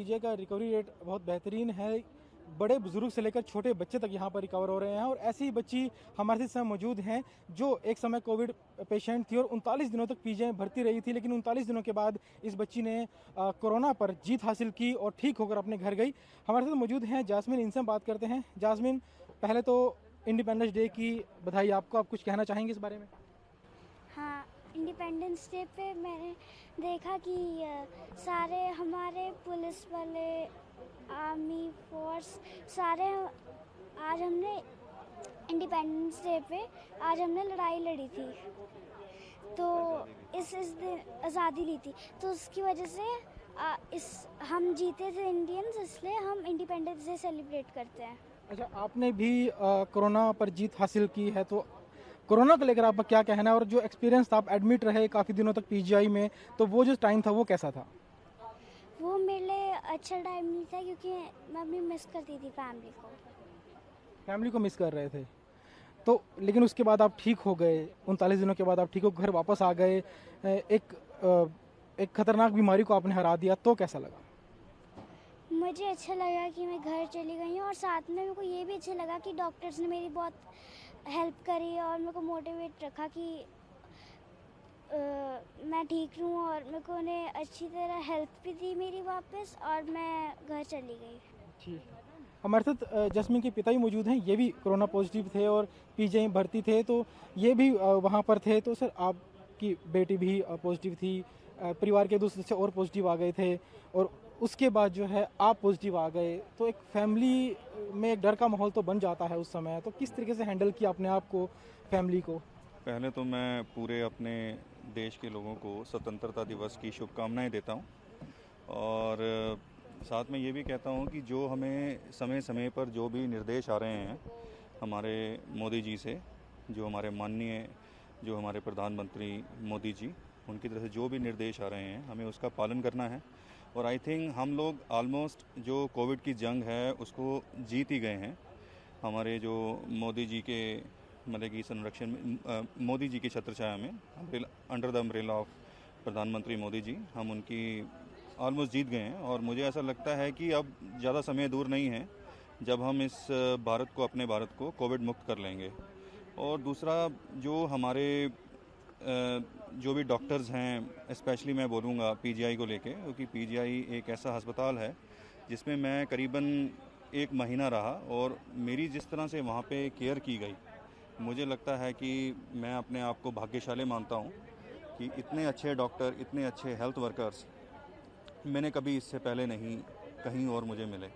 PGI का recovery rate बहुत बेहतरीन है। बड़े बुजुर्ग से लेकर छोटे बच्चे तक यहाँ पर रिकवर हो रहे हैं और ऐसी बच्ची हमारे साथ मौजूद हैं जो एक समय कोविड पेशेंट थी और 39 दिनों तक पीजीआई भर्ती रही थी, लेकिन 39 दिनों के बाद इस बच्ची ने कोरोना पर जीत हासिल की और ठीक होकर अपने घर गई। हमारे साथ मौजूद हैं जास्मिन, इनसे हम बात करते हैं। जास्मिन, पहले तो इंडिपेंडेंस डे की बधाई आपको। आप कुछ कहना चाहेंगे इस बारे में? हाँ, इंडिपेंडेंस डे पे मैंने देखा कि सारे हमारे पुलिस वाले, आर्मी फोर्स, सारे आज हमने इंडिपेंडेंस डे पे आज हमने लड़ाई लड़ी थी, तो इस दिन आज़ादी ली थी, तो उसकी वजह से हम जीते थे इंडियंस, इसलिए हम इंडिपेंडेंस डे सेलिब्रेट करते हैं। अच्छा, आपने भी कोरोना पर जीत हासिल की है, तो कोरोना को लेकर आपका क्या कहना है? और जो एक्सपीरियंस था, आप एडमिट रहे काफ़ी दिनों तक पीजीआई में, तो वो जो टाइम था वो कैसा था? वो मेरे लिए अच्छा टाइम नहीं था क्योंकि मैं अपनी मिस करती थी फैमिली को मिस कर रहे थे, तो लेकिन उसके बाद आप ठीक हो गए। 39 दिनों के बाद आप ठीक हो घर वापस आ गए। एक खतरनाक बीमारी को आपने हरा दिया, तो कैसा लगा? मुझे अच्छा लगा कि मैं घर चली गई हूँ और साथ में मेरे को ये भी अच्छा लगा कि डॉक्टर्स ने मेरी बहुत हेल्प करी और मेरे को मोटिवेट रखा कि मैं ठीक रहूँ, और मेरे को उन्हें अच्छी तरह हेल्प भी दी मेरी वापस, और मैं घर चली गई। ठीक। हमारे साथ जस्मीन के पिता ही मौजूद हैं, ये भी कोरोना पॉजिटिव थे और पीजीआई में भर्ती थे, तो ये भी वहाँ पर थे। तो सर, आपकी बेटी भी पॉजिटिव थी, परिवार के दूसरे सदस्य और पॉजिटिव आ गए थे और उसके बाद जो है आप पॉजिटिव आ गए, तो एक फैमिली में एक डर का माहौल तो बन जाता है उस समय। तो किस तरीके से हैंडल किया अपने आप को, फैमिली को? पहले तो मैं पूरे अपने देश के लोगों को स्वतंत्रता दिवस की शुभकामनाएं देता हूं और साथ में ये भी कहता हूं कि जो हमें समय समय पर जो भी निर्देश आ रहे हैं हमारे मोदी जी से, जो हमारे माननीय जो हमारे प्रधानमंत्री मोदी जी, उनकी तरफ से जो भी निर्देश आ रहे हैं हमें उसका पालन करना है। और आई थिंक हम लोग ऑलमोस्ट जो कोविड की जंग है उसको जीत ही गए हैं। हमारे जो मोदी जी के मतलब कि संरक्षण में, मोदी जी की छत्रछाया में, अंडर द अम्ब्रेला ऑफ प्रधानमंत्री मोदी जी, हम उनकी ऑलमोस्ट जीत गए हैं। और मुझे ऐसा लगता है कि अब ज़्यादा समय दूर नहीं है जब हम इस अपने भारत को कोविड मुक्त कर लेंगे। और दूसरा, जो हमारे जो भी डॉक्टर्स हैं, स्पेशली मैं बोलूँगा पीजीआई को लेके, क्योंकि पीजीआई एक ऐसा अस्पताल है जिसमें मैं करीबन 1 महीना रहा और मेरी जिस तरह से वहाँ पे केयर की गई, मुझे लगता है कि मैं अपने आप को भाग्यशाली मानता हूँ कि इतने अच्छे डॉक्टर, इतने अच्छे हेल्थ वर्कर्स मैंने कभी इससे पहले नहीं कहीं और मुझे मिले।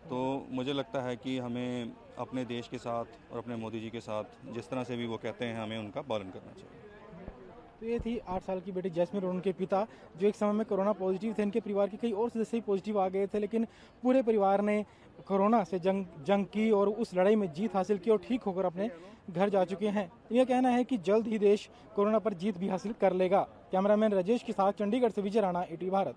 तो मुझे लगता है कि हमें अपने देश के साथ और अपने मोदी जी के साथ जिस तरह से भी वो कहते हैं, हमें उनका पालन करना चाहिए। तो ये थी 8 साल की बेटी जैस्मिन और उनके पिता, जो एक समय में कोरोना पॉजिटिव थे। इनके परिवार के कई और सदस्य भी पॉजिटिव आ गए थे, लेकिन पूरे परिवार ने कोरोना से जंग की और उस लड़ाई में जीत हासिल की और ठीक होकर अपने घर जा चुके हैं। यह कहना है कि जल्द ही देश कोरोना पर जीत भी हासिल कर लेगा। कैमरामैन राजेश के साथ चंडीगढ़ से विजय राणा, ETV भारत।